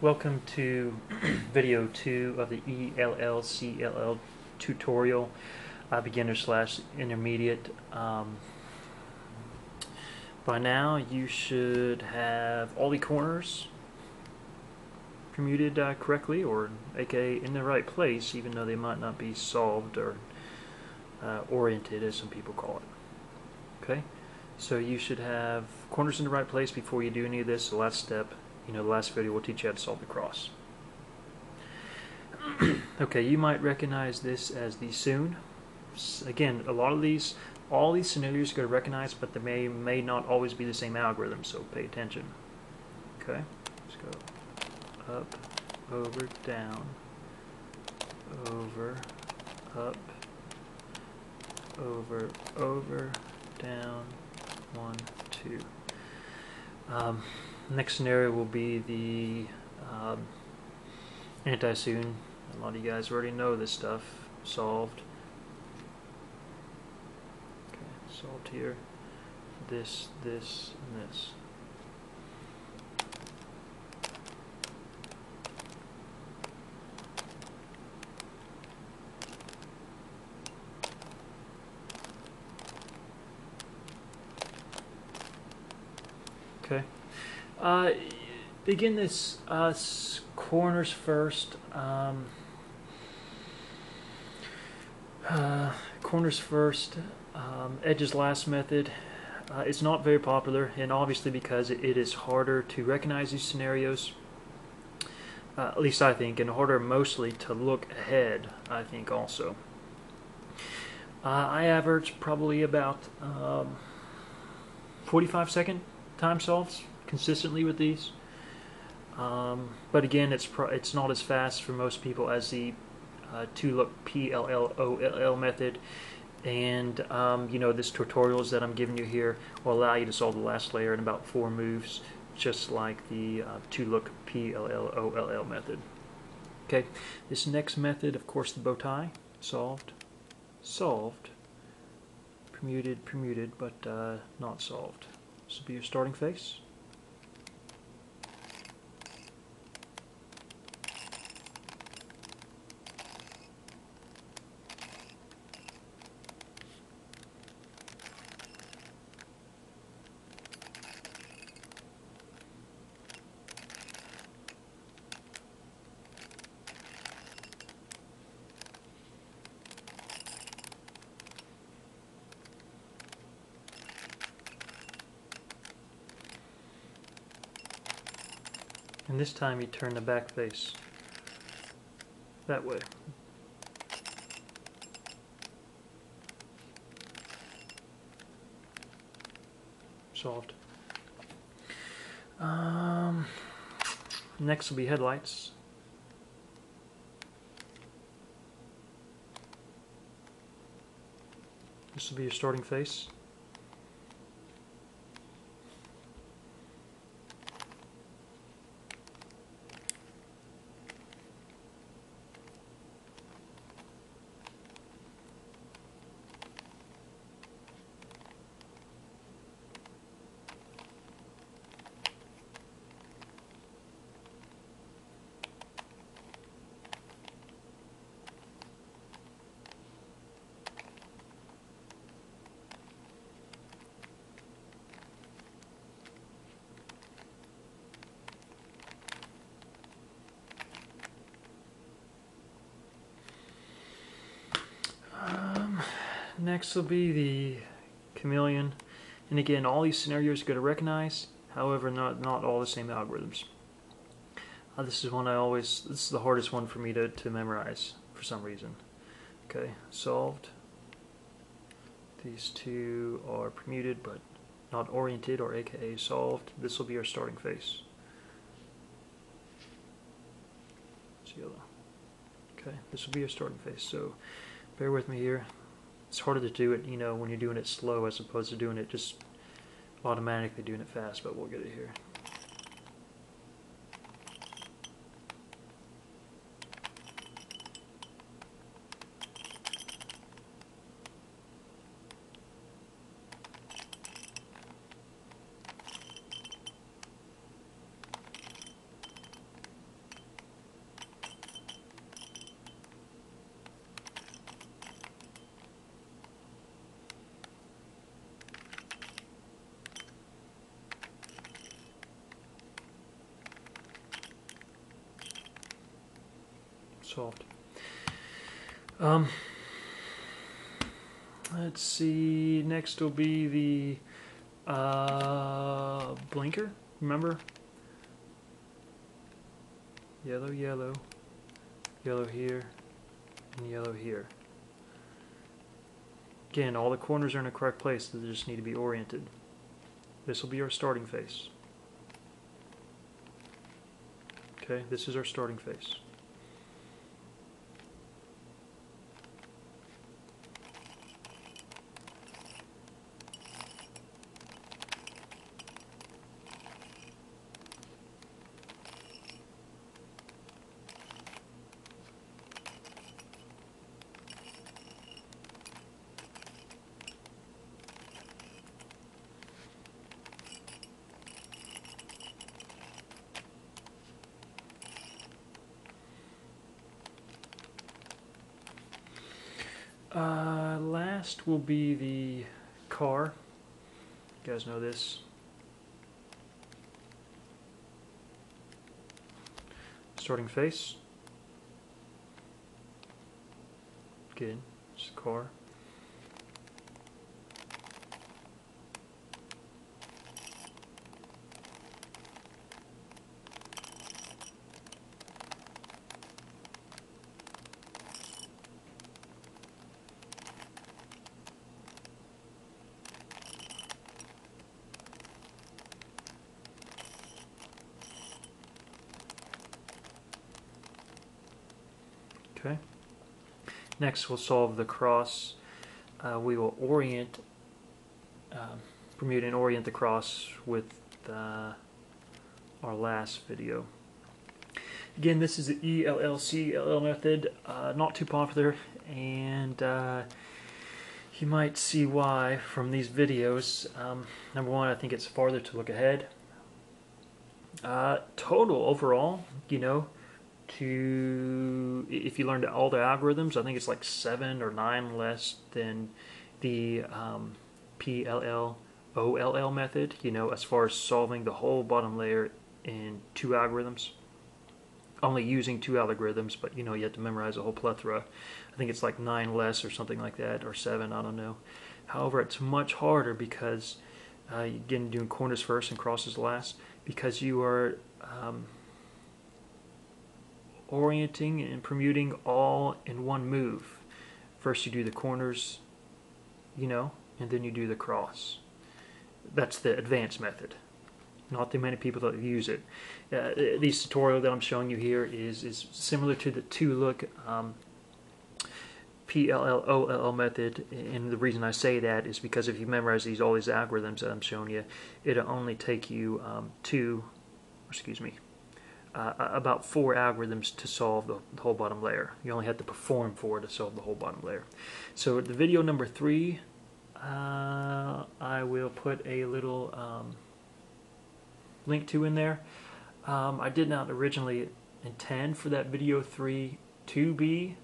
Welcome to video 2 of the ELL CLL tutorial, beginner slash intermediate. By now you should have all the corners permuted correctly, or aka in the right place, even though they might not be solved or oriented as some people call it. Okay, so you should have corners in the right place before you do any of this. The last step, the last video will teach you how to solve the cross. Okay, you might recognize this as the soon. Again, all these scenarios you're going to recognize, but they may not always be the same algorithm, so pay attention. Okay, let's go up, over, down, over, up, over, down, 1, 2. Next scenario will be the anti-soon. A lot of you guys already know this stuff. Solved. Okay, solved here. This, and this. Okay. Begin this corners first. Corners first, edges last method. It's not very popular, and obviously because it is harder to recognize these scenarios, at least I think, and harder mostly to look ahead, I think also. I average probably about 45-second time solves consistently with these. But again, it's not as fast for most people as the two-look PLL method, and this tutorials that I'm giving you here will allow you to solve the last layer in about 4 moves, just like the two-look PLL method. Okay, this next method, of course, the bow tie, solved, permuted, but not solved. This will be your starting face. And this time you turn the back face that way. Solved. Next will be headlights. This will be your starting face. Next will be the chameleon, and again, all these scenarios you're going to recognize, however, not all the same algorithms. This is the hardest one for me to memorize for some reason. Okay, solved. These two are permuted but not oriented, or aka solved. This will be our starting face. It's yellow. Okay, this will be your starting face, so bear with me here. It's harder to do it, when you're doing it slow as opposed to doing it just automatically doing it fast, but we'll get it here. solved. Let's see, next will be the blinker, remember? Yellow, yellow, yellow here, and yellow here. Again, all the corners are in the correct place, so they just need to be oriented. This will be our starting face. Okay, this is our starting face. Last will be the car. You guys know this. Starting face. Good. Just car. Okay. Next, we'll solve the cross. We will orient, Bermuda and orient the cross with our last video. Again, this is the ELL CLL method. Not too popular, and you might see why from these videos. Number one, I think it's farther to look ahead. Total overall, you know, if you learned all the algorithms, I think it's like 7 or 9 less than the PLL OLL method, you know, as far as solving the whole bottom layer in 2 algorithms. Only using 2 algorithms, but you know, you have to memorize a whole plethora. I think it's like 9 less or something like that, or 7, I don't know. However, it's much harder because again, doing corners first and crosses last, because you are orienting and permuting all in one move. First you do the corners, you know, and then you do the cross. That's the advanced method. Not too many people that use it. This tutorial that I'm showing you here is similar to the 2-look PLL OLL method, and the reason I say that is because if you memorize all these algorithms that I'm showing you, it'll only take you about 4 algorithms to solve the whole bottom layer. You only have to perform 4 to solve the whole bottom layer. So the video number 3, I will put a little link to in there. I did not originally intend for that video 3 to be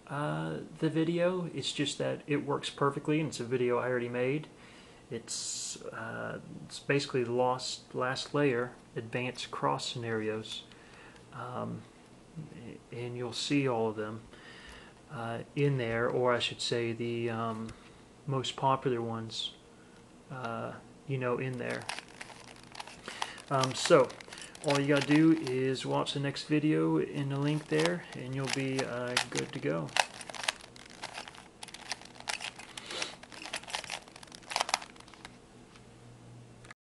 the video. It's just that it works perfectly, and it's a video I already made. It's basically the last layer, advanced cross scenarios, and you'll see all of them in there, or I should say the most popular ones, you know, in there. So all you gotta do is watch the next video in the link there, and you'll be good to go.